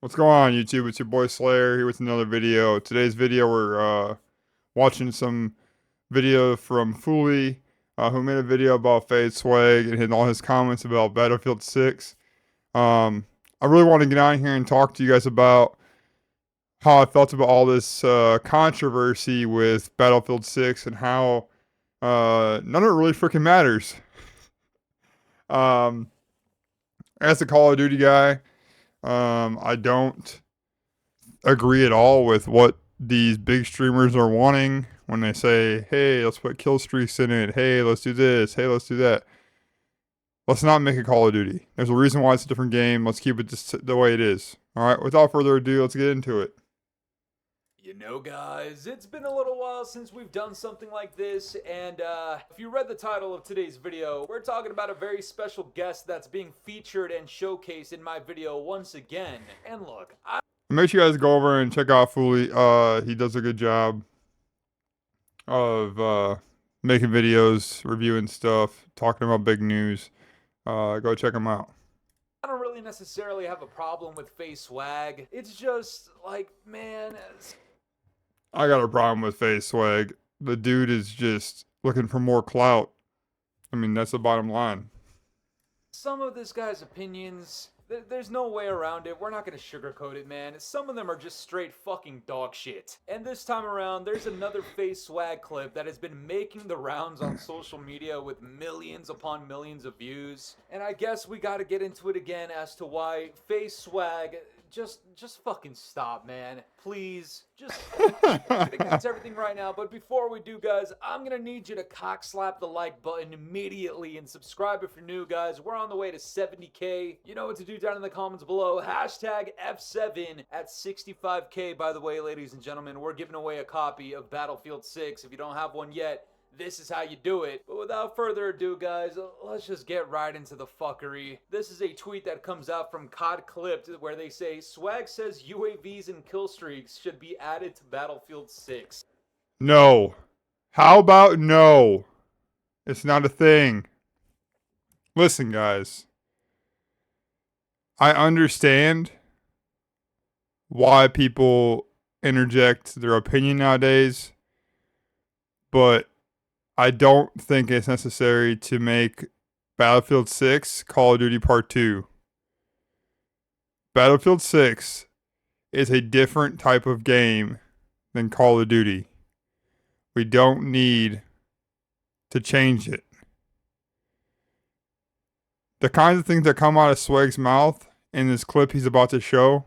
What's going on, YouTube? It's your boy Slayer here with another video. Today's video, we're watching some video from Fooly, who made a video about Fade Swag and hitting all his comments about Battlefield 6. I really want to get on here and talk to you guys about how I felt about all this controversy with Battlefield 6 and how none of it really freaking matters. Um, as a Call of Duty guy, I don't agree at all with what these big streamers are wanting when they say, hey, let's put kill streaks in it. Hey, let's do this. Hey, let's do that. Let's not make a Call of Duty. There's a reason why it's a different game. Let's keep it just the way it is. All right, without further ado, let's get into it. You know, guys, it's been a little while since we've done something like this, and if you read the title of today's video, we're talking about a very special guest that's being featured and showcased in my video once again. And look, Make sure you guys go over and check out Fooly. He does a good job of making videos, reviewing stuff, talking about big news. Go check him out. I don't really necessarily have a problem with Face Swag. It's just like, man, I got a problem with Face Swag. The dude is just looking for more clout. I mean, that's the bottom line. some of this guy's opinions, there's no way around it. We're not gonna sugarcoat it, man. Some of them are just straight fucking dog shit. And this time around, there's another Face Swag clip that has been making the rounds on social media with millions upon millions of views. And I guess we gotta get into it again as to why Face Swag, just fucking stop, man. Please, just get against everything right now. But before we do, guys, I'm gonna need you to cock slap the like button immediately and subscribe if you're new, guys. We're on the way to 70K. You know what to do down in the comments below. Hashtag F7 at 65K. By the way, ladies and gentlemen, we're giving away a copy of Battlefield 6. If you don't have one yet, this is how you do it. But without further ado, guys, let's just get right into the fuckery. This is a tweet that comes out from COD Clipped where they say, Swag says UAVs and kill streaks should be added to Battlefield 6. No. How about no? It's not a thing. Listen, guys. I understand why people interject their opinion nowadays, but I don't think it's necessary to make Battlefield 6 Call of Duty Part 2. Battlefield 6 is a different type of game than Call of Duty. We don't need to change it. The kinds of things that come out of Swag's mouth in this clip he's about to show,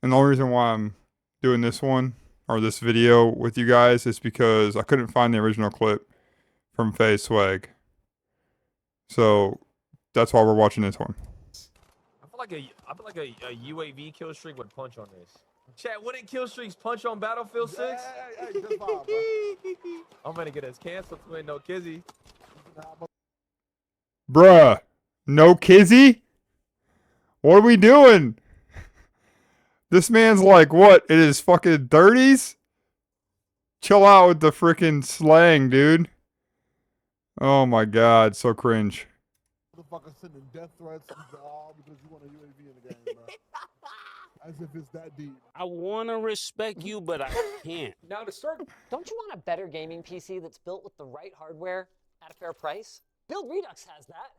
and the only reason why I'm doing this one or this video with you guys is because I couldn't find the original clip from Face Swag. So that's why we're watching this one. I feel like a UAV kill streak would punch on this. Chat, wouldn't kill streaks punch on Battlefield 6? Hey, just vibe, bro. I'm gonna get us canceled for no kizzy. Bruh, no kizzy? What are we doing? This man's like, what, in his fucking 30s? Chill out with the freaking slang, dude. Oh my god, so cringe. Motherfucker sending death threats all because you want a UAV in the game, bro. As if it's that deep. I want to respect you, but I can't. Now to start, Don't you want a better gaming PC that's built with the right hardware at a fair price? Build Redux has that.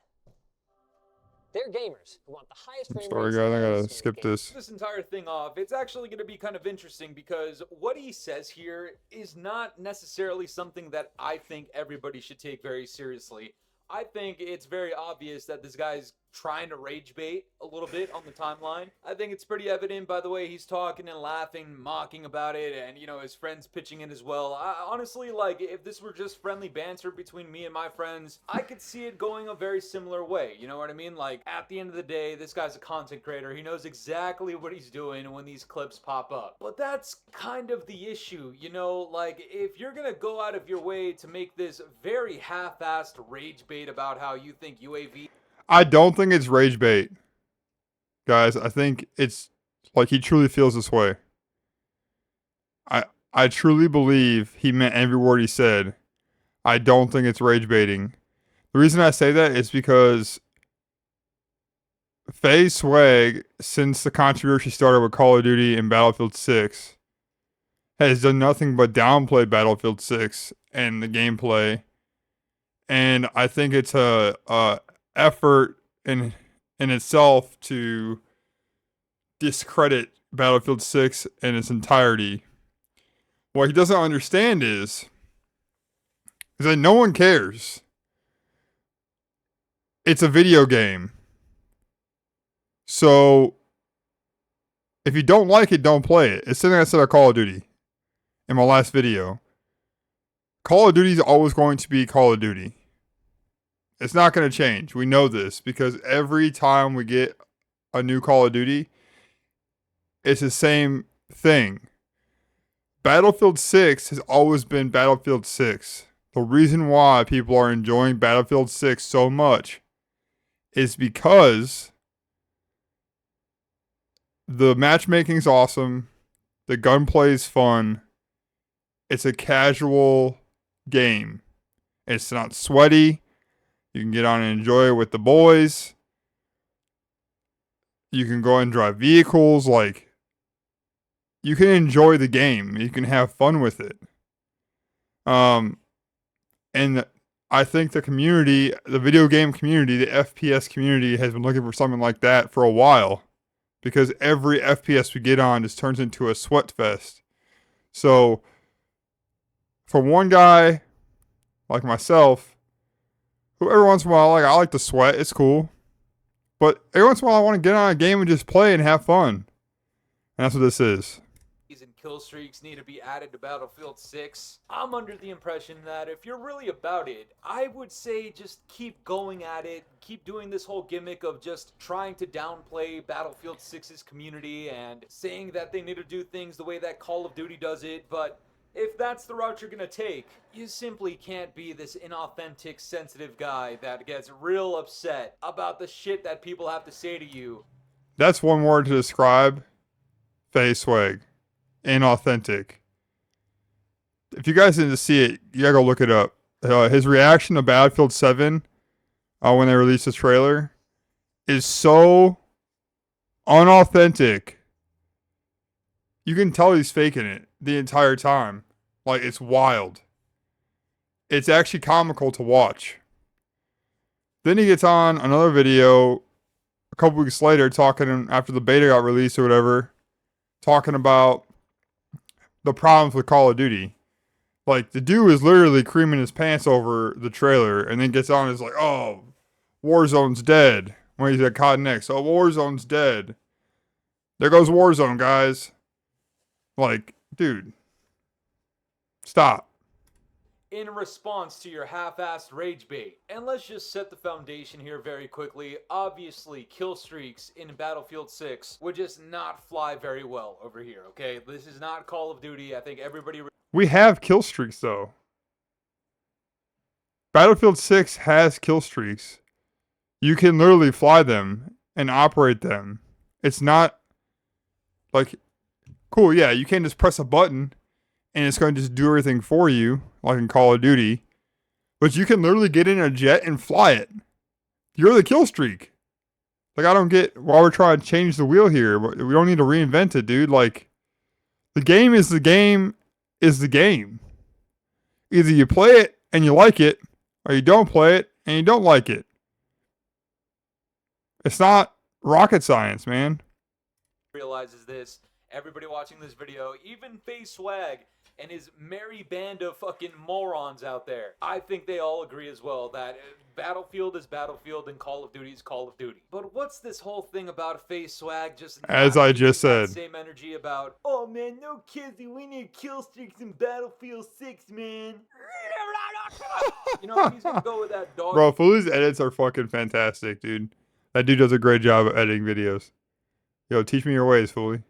They're gamers who want the highest frame Sorry rates guys, I and gotta highest skip speed games. this. entire thing off, it's actually going to be kind of interesting because what he says here is not necessarily something that I think everybody should take very seriously. I think it's very obvious that this guy's trying to rage bait a little bit on the timeline. I think it's pretty evident by the way he's talking and laughing, mocking about it, and you know, his friends pitching in as well. I honestly, like, if this were just friendly banter between me and my friends, I could see it going a very similar way. You know what I mean? Like, at the end of the day, this guy's a content creator. He knows exactly what he's doing when these clips pop up. But that's kind of the issue, you know? Like, if you're gonna go out of your way to make this very half-assed rage bait about how you think UAV I don't think it's rage bait. Guys, I think it's like he truly feels this way. I truly believe he meant every word he said. I don't think it's rage baiting. The reason I say that is because FaZe Swag, since the controversy started with Call of Duty and Battlefield 6, has done nothing but downplay Battlefield 6 and the gameplay. And I think it's a effort in itself to discredit Battlefield 6 in its entirety. What he doesn't understand is that no one cares. It's a video game. So if you don't like it, don't play it. It's something I said about Call of Duty in my last video. Call of Duty is always going to be Call of Duty. It's not going to change. We know this because every time we get a new Call of Duty, it's the same thing. Battlefield 6 has always been Battlefield 6. The reason why people are enjoying Battlefield 6 so much is because the matchmaking is awesome, the gunplay is fun, it's a casual game. It's not sweaty. You can get on and enjoy it with the boys. You can go and drive vehicles. Like, you can enjoy the game. You can have fun with it. And I think the community, the video game community, the FPS community has been looking for something like that for a while. Because every FPS we get on just turns into a sweat fest. So, for one guy like myself, who every once in a while, like, I like to sweat, it's cool. But every once in a while I want to get on a game and just play and have fun. And that's what this is. And kill streaks need to be added to Battlefield 6. I'm under the impression that if you're really about it, I would say just keep going at it. Keep doing this whole gimmick of just trying to downplay Battlefield 6's community and saying that they need to do things the way that Call of Duty does it. But if that's the route you're gonna take, you simply can't be this inauthentic, sensitive guy that gets real upset about the shit that people have to say to you. That's one word to describe FaZe Swag. Inauthentic. If you guys didn't see it, you gotta go look it up. His reaction to Battlefield 7 when they released the trailer is so unauthentic. You can tell he's faking it the entire time. Like, it's wild. It's actually comical to watch. Then he gets on another video a couple weeks later talking after the beta got released or whatever, talking about the problems with Call of Duty. Like, the dude is literally creaming his pants over the trailer and then gets on and is like, oh, Warzone's dead. When he's at COD Next, oh, Warzone's dead. There goes Warzone, guys. Like, dude, stop. In response to your half-assed rage bait. And let's just set the foundation here very quickly. Obviously, kill streaks in Battlefield 6 would just not fly very well over here, okay? This is not Call of Duty. I think everybody... We have kill streaks, though. Battlefield 6 has kill streaks. You can literally fly them and operate them. It's not like... Cool, yeah, you can't just press a button and it's going to just do everything for you, like in Call of Duty. But you can literally get in a jet and fly it. You're the kill streak. Like, I don't get why we're trying to change the wheel here. We don't need to reinvent it, dude. Like, the game is the game is the game. Either you play it and you like it, or you don't play it and you don't like it. It's not rocket science, man. Realizes this. Everybody watching this video, even FaZe Swag and his merry band of fucking morons out there, I think they all agree as well that Battlefield is Battlefield and Call of Duty is Call of Duty. But what's this whole thing about FaZe Swag just as I just said, same energy about, oh man, no kids, we need kill streaks in Battlefield 6, man. You know, he's gonna go with that dog. Bro, Fooley's edits are fucking fantastic, dude. That dude does a great job of editing videos. Yo, teach me your ways, Fooley.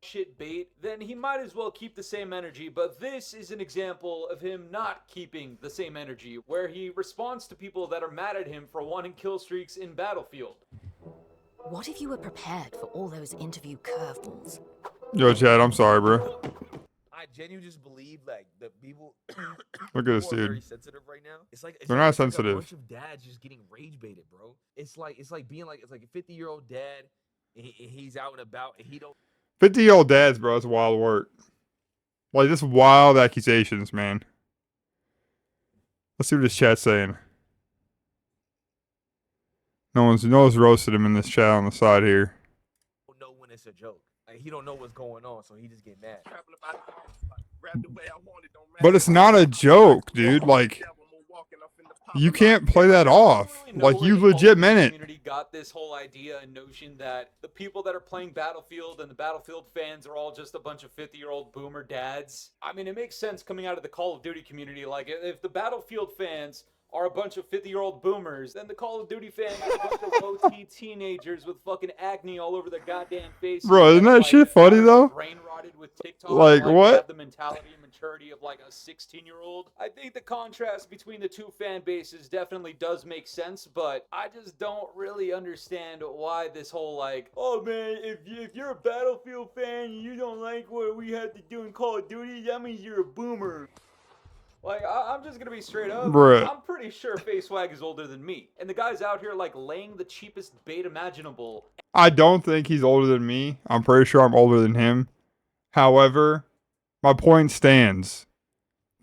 Shit bait, then he might as well keep the same energy. But this is an example of him not keeping the same energy, where he responds to people that are mad at him for wanting kill streaks in Battlefield. What if you were prepared for all those interview curveballs? Yo, Chad, I'm sorry, bro. I genuinely just believe like the people. Look at this people are very dude. sensitive right now. It's They're like, not it's like sensitive. a bunch of dads just getting rage baited, bro. It's like being like a 50-year-old dad. And he's out and about, and he don't. 50-year-old dads, bro. It's wild work. Like, just wild accusations, man. Let's see what this chat's saying. No one's roasted him in this chat on the side here. Know when it's a joke. Like, he don't know what's going on, so he just get mad. But it's not a joke, dude. Like, you can't play that off. I don't really know Like, where you the Call of legit Duty meant it. community got this whole idea and notion that the people that are playing Battlefield and the Battlefield fans are all just a bunch of 50-year-old boomer dads. I mean, it makes sense coming out of the Call of Duty community. Like, if the Battlefield fans are a bunch of 50-year-old boomers, then the Call of Duty fans are a bunch of low-T teenagers with fucking acne all over their goddamn faces. Bro, isn't that shit funny, though? Brain rotted with TikTok. Like, what? Have the mentality and maturity of like a 16-year-old. I think the contrast between the two fan bases definitely does make sense, but I just don't really understand why this whole like, oh man, if you're a Battlefield fan and you don't like what we have to do in Call of Duty, that means you're a boomer. Like, I'm just gonna be straight up. Bruh. I'm pretty sure FaceSwag is older than me. And the guy's out here, like, laying the cheapest bait imaginable. I don't think he's older than me. I'm pretty sure I'm older than him. However, my point stands.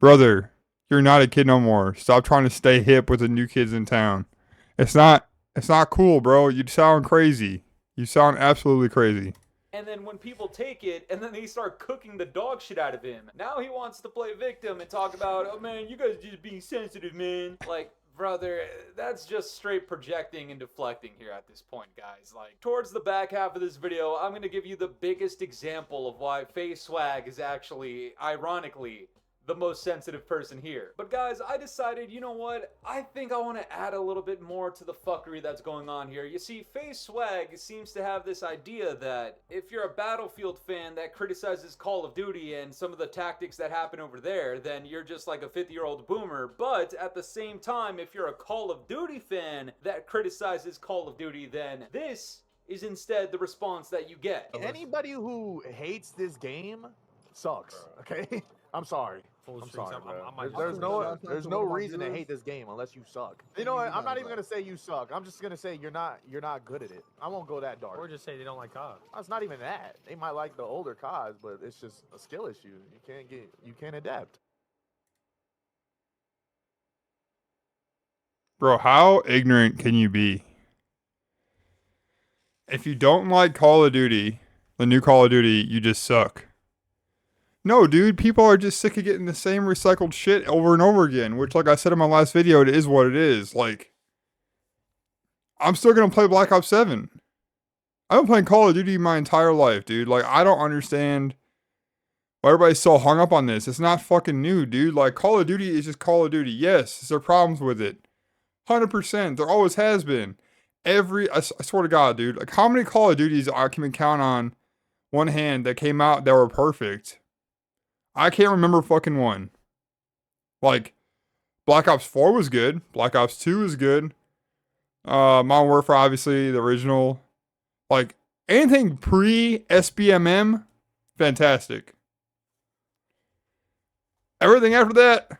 Brother, you're not a kid no more. Stop trying to stay hip with the new kids in town. It's not cool, bro. You sound crazy. You sound absolutely crazy. And then when people take it, and then they start cooking the dog shit out of him. Now he wants to play victim and talk about, oh man, you guys just being sensitive, man. Like, brother, that's just straight projecting and deflecting here at this point, guys. Like, towards the back half of this video, I'm going to give you the biggest example of why FaceSwag is actually, ironically, the most sensitive person here. But guys, I decided, you know what? I think I want to add a little bit more to the fuckery that's going on here. You see, FaceSwag seems to have this idea that if you're a Battlefield fan that criticizes Call of Duty and some of the tactics that happen over there, then you're just like a 50-year-old boomer. But at the same time, if you're a Call of Duty fan that criticizes Call of Duty, then this is instead the response that you get. Anybody who hates this game sucks, okay? I'm sorry. I'm sorry, bro. There's no reason to hate this game unless you suck. You know what? I'm not even gonna say you suck. I'm just gonna say you're not good at it. I won't go that dark. Or just say they don't like COD. It's not even that. They might like the older CODs, but it's just a skill issue. You can't adapt. Bro, how ignorant can you be? If you don't like Call of Duty, the new Call of Duty, you just suck. No, dude, people are just sick of getting the same recycled shit over and over again, which, like I said in my last video, it is what it is. Like, I'm still going to play Black Ops 7. I've been playing Call of Duty my entire life, dude. Like, I don't understand why everybody's so hung up on this. It's not fucking new, dude. Like, Call of Duty is just Call of Duty. Yes, there are problems with it. 100%. There always has been. I swear to God, dude. Like, how many Call of Duties I can count on one hand that came out that were perfect? I can't remember fucking one. Like, Black Ops 4 was good. Black Ops 2 was good. Modern Warfare, obviously, the original. Like, anything pre-SBMM, fantastic. Everything after that,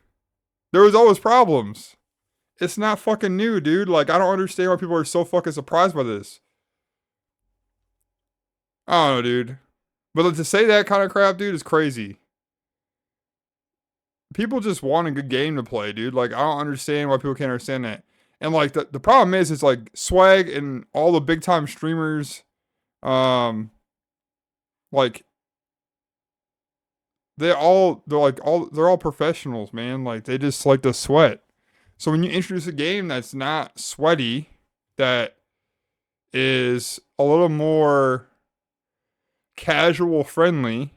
there was always problems. It's not fucking new, dude. Like, I don't understand why people are so fucking surprised by this. I don't know, dude. But to say that kind of crap, dude, is crazy. People just want a good game to play, dude. Like, I don't understand why people can't understand that. And, like, the problem is like, Swag and all the big-time streamers, like, they're all professionals, man. Like, they just like to sweat. So when you introduce a game that's not sweaty, that is a little more casual friendly,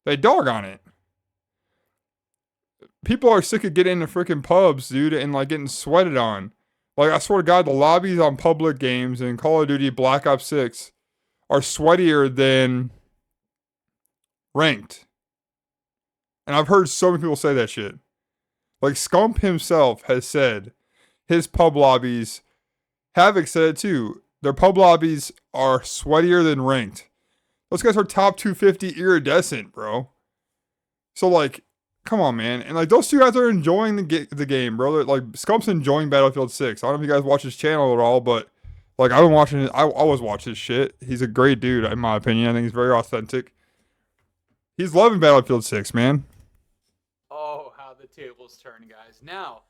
they dog on it. People are sick of getting into freaking pubs, dude, and like getting sweated on. Like, I swear to God, the lobbies on public games in Call of Duty Black Ops 6 are sweatier than ranked. And I've heard so many people say that shit. Like, Scump himself has said his pub lobbies, Havoc said it too, their pub lobbies are sweatier than ranked. Those guys are top 250 iridescent, bro. So like, come on, man. And like those two guys are enjoying the game, bro. Like Scump's enjoying Battlefield 6. I don't know if you guys watch his channel at all, but like I've been watching it. I always watch his shit. He's a great dude, in my opinion. I think he's very authentic. He's loving Battlefield 6, man. Oh, how the tables turn, guys. Now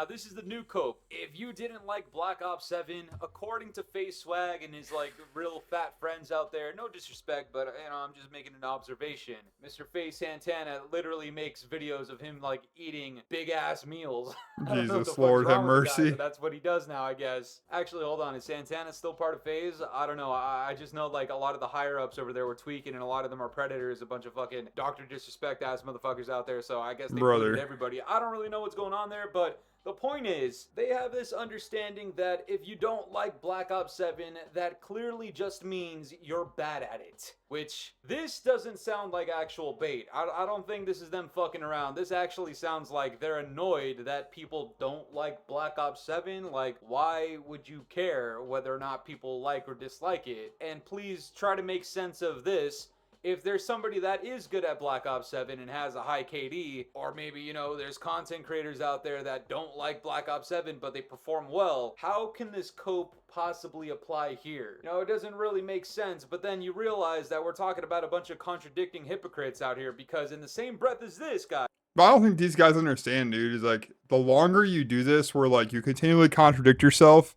this is the new cope. If you didn't like Black Ops 7, according to Face Swag and his like real fat friends out there, no disrespect, but I'm just making an observation. Mr. Face Santana literally makes videos of him like eating big ass meals. I don't know what the Jesus, fuck's Lord, have wrong with the guy, mercy. but that's what he does now, I guess. Actually, hold on. Is Santana still part of FaZe? I don't know. I just know like a lot of the higher ups over there were tweaking, and a lot of them are predators, a bunch of fucking Dr. Disrespect ass motherfuckers out there. So I guess they booted everybody. I don't really know what's going on there, but the point is, they have this understanding that if you don't like Black Ops 7, that clearly just means you're bad at it. Which, this doesn't sound like actual bait. I don't think this is them fucking around. This actually sounds like they're annoyed that people don't like Black Ops 7. Like, why would you care whether or not people like or dislike it? And please try to make sense of this. If there's somebody that is good at Black Ops 7 and has a high KD, or maybe, there's content creators out there that don't like Black Ops 7, but they perform well, how can this cope possibly apply here? It doesn't really make sense, but then you realize that we're talking about a bunch of contradicting hypocrites out here, because in the same breath as this guy, But I don't think these guys understand, dude. Is like the longer you do this, where like you continually contradict yourself,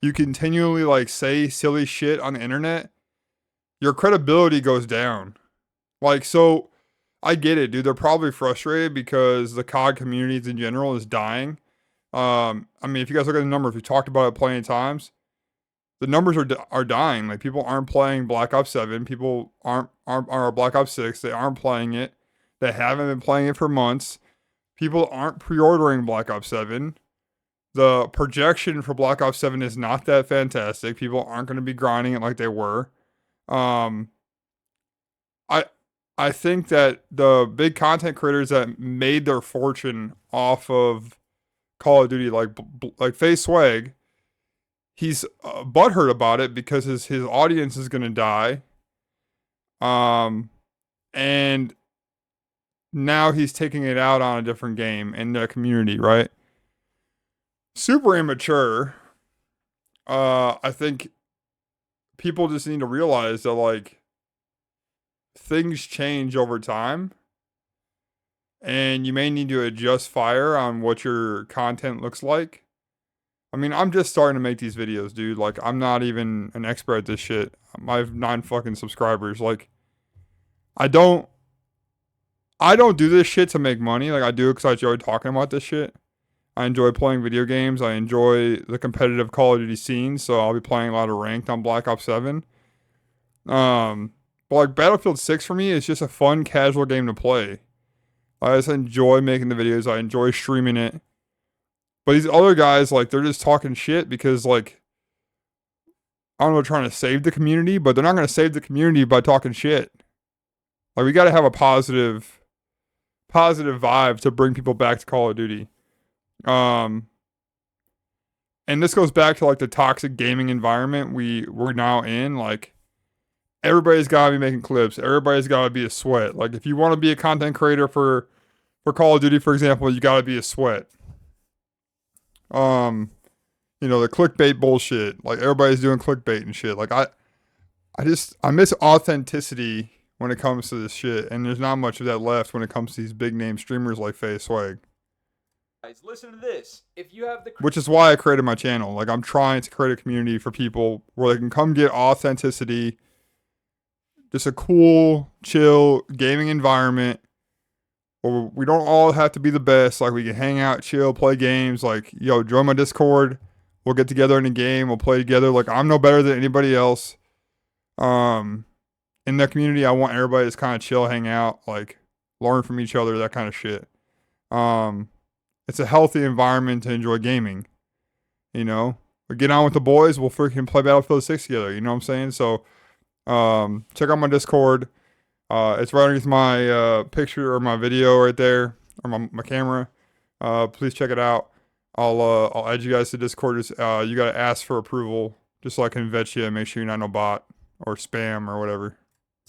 you continually like say silly shit on the internet, your credibility goes down. Like, so I get it, dude. They're probably frustrated because the COD communities in general is dying. I mean, if you guys look at the numbers, we talked about it plenty of times. The numbers are dying. Like, people aren't playing Black Ops 7. People aren't or Black Ops 6. They aren't playing it. They haven't been playing it for months. People aren't pre-ordering Black Ops 7. The projection for Black Ops 7 is not that fantastic. People aren't going to be grinding it like they were. I I think that the big content creators that made their fortune off of Call of Duty, like Face Swag, he's butthurt about it because his audience is gonna die. And now he's taking it out on a different game in the community, right? Super immature. I think people just need to realize that like things change over time, and you may need to adjust fire on what your content looks like. I mean, I'm just starting to make these videos, dude. Like, I'm not even an expert at this shit. I have 9 fucking subscribers. Like, I don't do this shit to make money. Like, I do it because I enjoy talking about this shit. I enjoy playing video games. I enjoy the competitive Call of Duty scene, so I'll be playing a lot of ranked on Black Ops 7. But like Battlefield 6 for me is just a fun, casual game to play. I just enjoy making the videos. I enjoy streaming it. But these other guys, like, they're just talking shit because, like, I don't know, trying to save the community, but they're not going to save the community by talking shit. Like, we got to have a positive vibe to bring people back to Call of Duty. And this goes back to, like, the toxic gaming environment we're now in. Like, everybody's got to be making clips. Everybody's got to be a sweat. Like, if you want to be a content creator for Call of Duty, for example, you got to be a sweat. The clickbait bullshit. Like, everybody's doing clickbait and shit. Like, I miss authenticity when it comes to this shit, and there's not much of that left when it comes to these big name streamers like Face Swag. guys, listen to this. If you have the Which is why I created my channel. Like, I'm trying to create a community for people where they can come get authenticity, just a cool, chill gaming environment where we don't all have to be the best. Like, we can hang out, chill, play games. Like, join my Discord. We'll get together in a game. We'll play together. Like, I'm no better than anybody else. In that community, I want everybody to kind of chill, hang out, like, learn from each other, that kind of shit. It's a healthy environment to enjoy gaming. We get on with the boys. We'll freaking play Battlefield 6 together. You know what I'm saying? So, check out my Discord. It's right underneath my picture or my video right there, or my camera. Please check it out. I'll add you guys to Discord. Just, you gotta ask for approval, just so I can vet you and make sure you're not no bot or spam or whatever.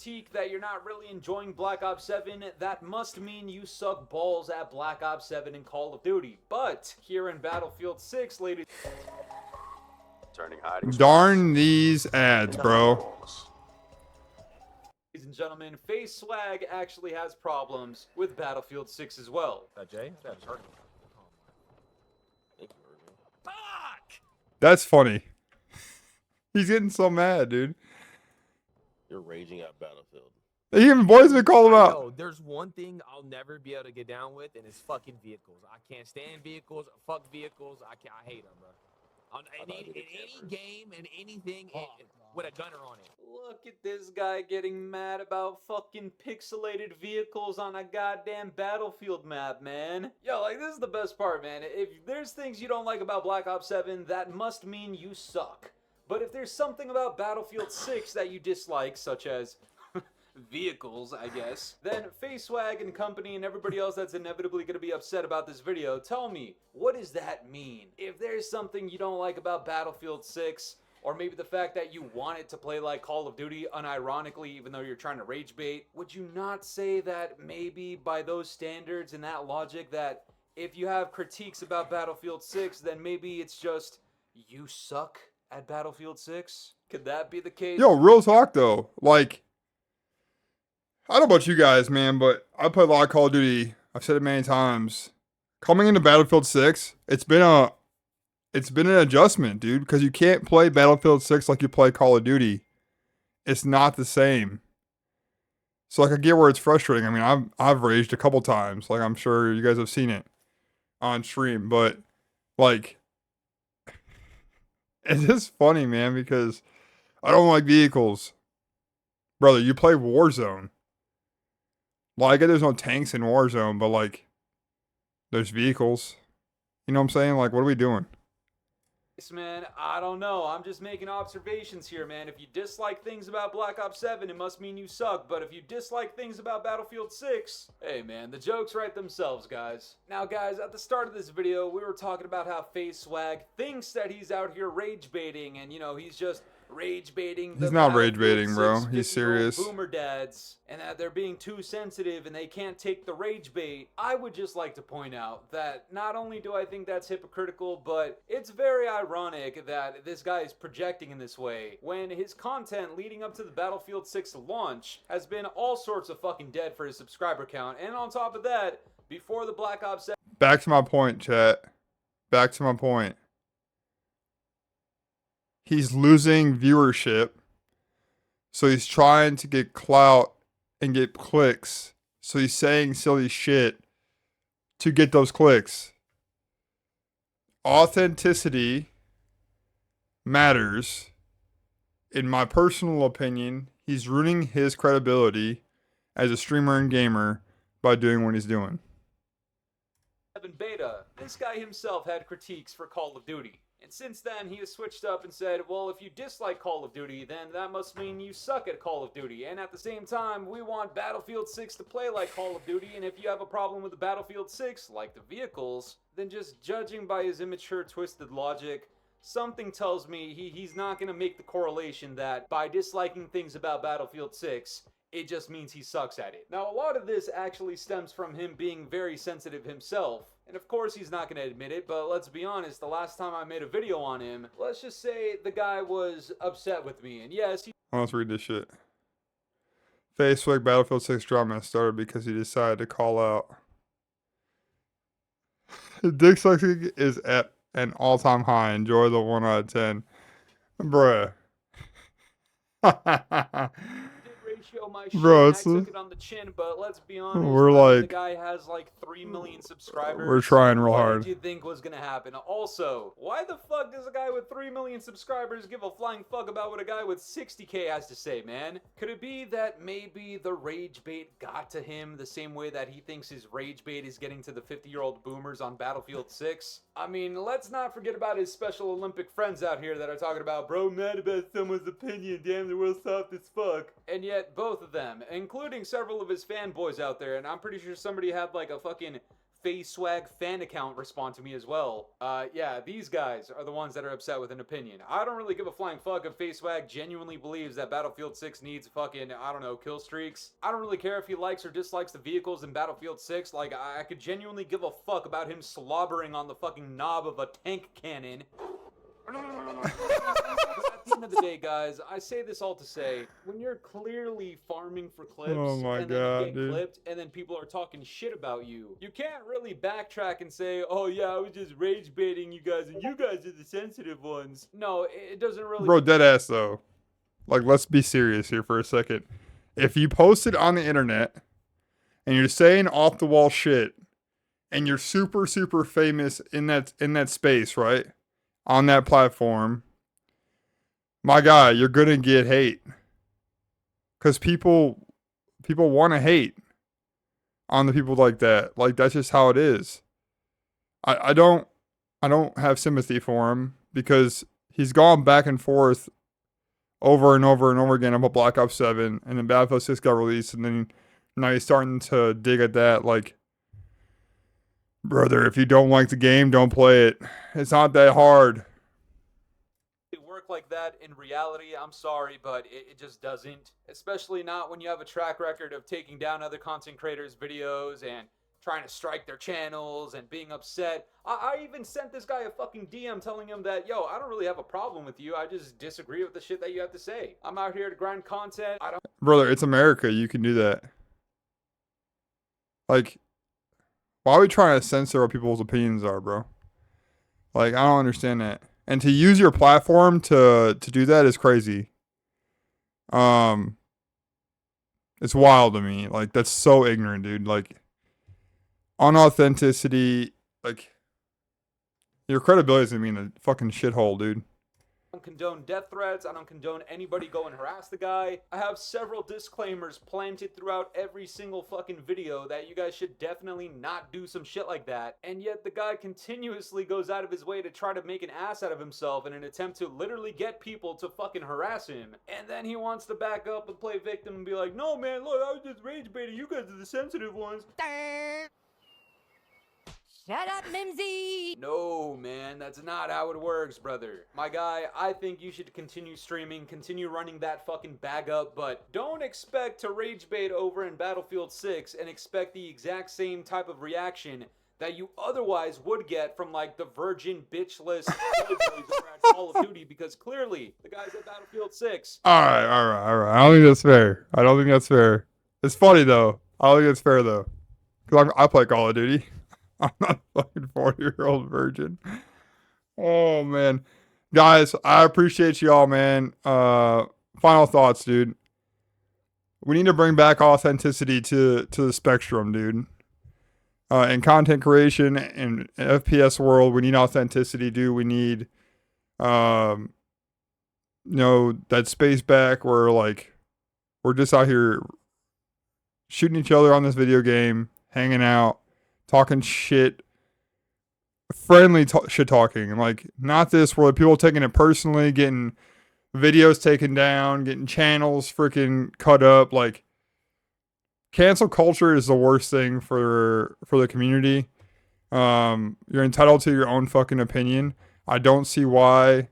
critique that you're not really enjoying Black Ops 7, that must mean you suck balls at Black Ops 7 and Call of Duty. But here in Battlefield 6, ladies Darn these ads, bro. and gentlemen, Face Swag actually has problems with Battlefield 6 as well. Jay? That's hurting me. Fuck! That's funny. He's getting so mad, dude. You're raging at Battlefield. Even boys would call him out. Yo, there's one thing I'll never be able to get down with, and it's fucking vehicles. I can't stand vehicles. Fuck vehicles. I hate them, bro. In any game and anything with a gunner on it. Look at this guy getting mad about fucking pixelated vehicles on a goddamn Battlefield map, man. Yo, like, this is the best part, man. If there's things you don't like about Black Ops 7, that must mean you suck. But if there's something about Battlefield 6 that you dislike, such as vehicles, I guess, then FaceSwag and company and everybody else that's inevitably going to be upset about this video, tell me, what does that mean? If there's something you don't like about Battlefield 6, or maybe the fact that you want it to play like Call of Duty unironically even though you're trying to rage bait, would you not say that maybe by those standards and that logic that if you have critiques about Battlefield 6, then maybe it's just you suck at Battlefield 6? Could that be the case? Yo, real talk though. Like, I don't know about you guys, man, but I play a lot of Call of Duty. I've said it many times. Coming into Battlefield 6, it's been an adjustment, dude, because you can't play Battlefield 6 like you play Call of Duty. It's not the same. So like I get where it's frustrating. I mean, I've raged a couple times. Like I'm sure you guys have seen it on stream, but like it's just funny, man, because I don't like vehicles. Brother, you play Warzone. Like, I get there's no tanks in Warzone, but like, there's vehicles. You know what I'm saying? Like, what are we doing? Man, I don't know. I'm just making observations here, man. If you dislike things about Black Ops 7, it must mean you suck. But if you dislike things about Battlefield 6, hey, man, the jokes write themselves, guys. Now, guys, at the start of this video, we were talking about how FaceSwag thinks that he's out here rage baiting, and, you know, he's just rage baiting. He's not rage baiting, bro. He's serious. Boomer dads, and that they're being too sensitive and they can't take the rage bait. I would just like to point out that not only do I think that's hypocritical, but it's very ironic that this guy is projecting in this way when his content leading up to the Battlefield 6 launch has been all sorts of fucking dead for his subscriber count. And on top of that, before the Black Ops 7... Back to my point, chat. Back to my point. He's losing viewership, so he's trying to get clout and get clicks. So he's saying silly shit to get those clicks. Authenticity matters. In my personal opinion, he's ruining his credibility as a streamer and gamer by doing what he's doing. Beta, this guy himself had critiques for Call of Duty. And since then, he has switched up and said, well, if you dislike Call of Duty, then that must mean you suck at Call of Duty. And at the same time, we want Battlefield 6 to play like Call of Duty, and if you have a problem with the Battlefield 6, like the vehicles, then just judging by his immature, twisted logic, something tells me he's not going to make the correlation that by disliking things about Battlefield 6, it just means he sucks at it. Now, a lot of this actually stems from him being very sensitive himself. And of course he's not going to admit it, but let's be honest, the last time I made a video on him, let's just say the guy was upset with me. And yes, Let's read this shit. FaceSwag Battlefield 6 drama started because he decided to call out. Dick sucking is at an all-time high. Enjoy the 1 out of 10. Bruh. ratio my shit, Bro, I took it on the chin, but let's be honest, we're the like, guy has like 3 million subscribers. We're trying real What hard. did you think was gonna happen? Also, why the fuck does a guy with 3 million subscribers give a flying fuck about what a guy with 60K has to say, man? Could it be that maybe the rage bait got to him the same way that he thinks his rage bait is getting to the 50-year-old boomers on Battlefield 6? I mean, let's not forget about his Special Olympic friends out here that are talking about, bro, mad about someone's opinion, damn, the world's soft as fuck. And yet, both of them, including several of his fanboys out there, and I'm pretty sure somebody had like a fucking Face Swag fan account respond to me as well. Yeah, these guys are the ones that are upset with an opinion. I don't really give a flying fuck if Face Swag genuinely believes that Battlefield 6 needs fucking, I don't know, kill streaks. I don't really care if he likes or dislikes the vehicles in Battlefield 6. Like, I could genuinely give a fuck about him slobbering on the fucking knob of a tank cannon. But at the end of the day, guys, I say this all to say, when you're clearly farming for clips, Oh my and then God, you get dude. clipped, and then people are talking shit about you, you can't really backtrack and say, oh yeah, I was just rage baiting you guys, and you guys are the sensitive ones. No, it doesn't really. Bro, dead ass though. Like, let's be serious here for a second. If you post it on the internet and you're saying off the wall shit and you're super, super famous in that space, right? On that platform, my guy, you're gonna get hate. Cause people want to hate on the people like that. Like, that's just how it is. I don't have sympathy for him because he's gone back and forth over and over and over again about Black Ops 7, and then Battlefield 6 got released, and then now he's starting to dig at that. Like, brother, if you don't like the game, don't play it. It's not that hard. Work like that in reality. I'm sorry, but it just doesn't. Especially not when you have a track record of taking down other content creators' videos and trying to strike their channels and being upset. I even sent this guy a fucking DM telling him that, yo, I don't really have a problem with you. I just disagree with the shit that you have to say. I'm out here to grind content. Brother, it's America. You can do that. Like, why are we trying to censor what people's opinions are, bro? Like, I don't understand that. And to use your platform to do that is crazy. It's wild to me. Like, that's so ignorant, dude. Like, unauthenticity, like, your credibility is gonna be in the fucking shithole, dude. I don't condone death threats. I don't condone anybody go and harass the guy. I have several disclaimers planted throughout every single fucking video that you guys should definitely not do some shit like that. And yet the guy continuously goes out of his way to try to make an ass out of himself in an attempt to literally get people to fucking harass him. And then he wants to back up and play victim and be like, no man, look, I was just rage baiting. You guys are the sensitive ones. Shut up, Mimsy! No, man, that's not how it works, brother. My guy, I think you should continue streaming, continue running that fucking bag up, but don't expect to rage bait over in Battlefield 6 and expect the exact same type of reaction that you otherwise would get from, like, the virgin bitchless boys over at Call of Duty, because clearly, the guys at Battlefield 6... Alright. I don't think that's fair. It's funny, though. I don't think it's fair, though. Because I play Call of Duty. I'm not a fucking 40-year-old virgin. Oh, man. Guys, I appreciate y'all, man. Final thoughts, dude. We need to bring back authenticity to the spectrum, dude. In content creation and FPS world, we need authenticity, dude. We need, that space back where, like, we're just out here shooting each other on this video game, hanging out, talking shit, friendly shit talking, and, like, not this where people taking it personally, getting videos taken down, getting channels freaking cut up. Like, cancel culture is the worst thing for the community. You're entitled to your own fucking opinion. I don't see why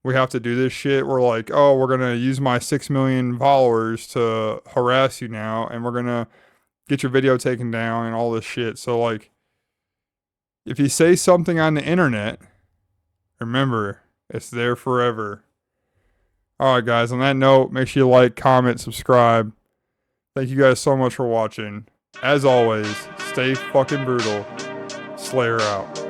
we have to do this shit. We're like, oh, we're gonna use my 6 million followers to harass you now, and we're gonna get your video taken down and all this shit. So, like, if you say something on the internet, remember, it's there forever. Alright, guys, on that note, make sure you like, comment, subscribe. Thank you guys so much for watching. As always, stay fucking brutal. Slayer out.